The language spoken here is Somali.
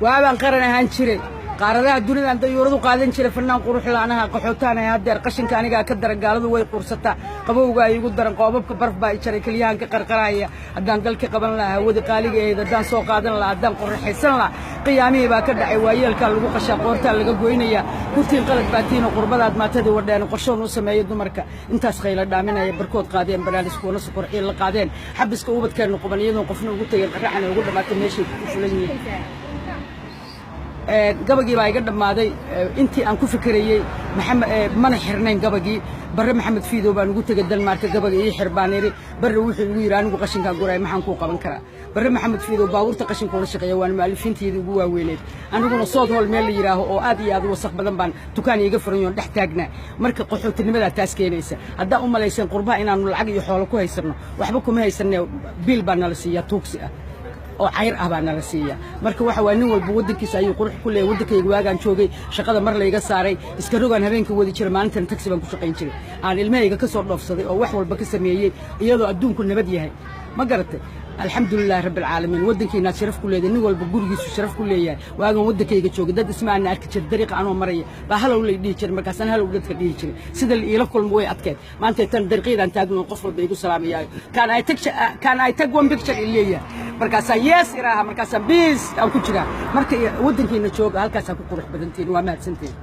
وأنا قرنا هنشري قارadaha dunida aan dayuuradu qaadan jiray fanaan qurux laanaha qaxootaan ay hadeer qashinka aniga ka daran gaaladu way qursata qabowga ay ugu daran qoobabka barf baa jiray kaliyaanka qarqaraya hadaan dalka qaban lahaa wadi qaaligeeda hadaan soo qaadan lahaa hadaan qorxaysan lahaa qiyaamihii baa ka dhacay waayeelka lagu qashaa qoorta laga goynaya kurtiin qalad baatiina qurbadaad maatadii wadheen qorshoon u sameeyay dumarka intaas khayla dhaaminaya barkood qaadeen barnaamij kuuna soo qorxin la qaadeen xabiska ubadkeena quban iyadoo qofna ugu tagay qaraxana ugu dhamaatay meeshii ku fulan yihiin gabagii baa iga dhamaaday intii aan ku fikrayay mana xirnayn gabagii barre maxamed fiidow baan ugu tagay Denmark gabagii ii xirbaaniri barre wuxuu igu yiri anigu qashinka guray maxaan ku qaban karaa barre maxamed fiidow baawurta qashinka la shaqeeya waan maalifiinteedii ugu waaweyneed aniguna sood hol meel la yiraaho oo aad iyo aad wasaq badan baan dukaan iga furanyoon dhex taagna marka qaxootinimada taas keenaysa hadda u malaysan qurbaha inaanu lacag iyo xoolo ku haysano waxba kuma haysanay biil baan nala siiya tuugsi ah oo cayr ah baan nala siiya marka waxa waa nin walba wadankiisa ayuu qurux ku leeyahay wadankayga waagaan joogay shaqada mar la iga saaray iska rogan habeenka wadi jiray maalintan taxi baan ku shaqayn jiray aan ilmahayga ka soo dhoofsaday oo wax walba ka sameeyay iyadoo adduunku nabad yahay ma garatay alxamdulillaah rabbil caalamiin wadankeena sharaf ku leeyahay nin walba gurigiisu sharaf ku leeyahay waagaan wadankayga joogay dad ismaana arki jiray dariiq aan maraya baa halow la dhigi jiray markaas aan halow dadka dhigi jiray sida ila kulmo way adkeed maanta tan dariiqadan taagno qof walba igu salaamayaa kan ay tag one picture ileeyahay markaas yes iraaha markaas bis aan ku jira marka wadankeena jooga halkaas ku qurux badantiin waa mahadsantiin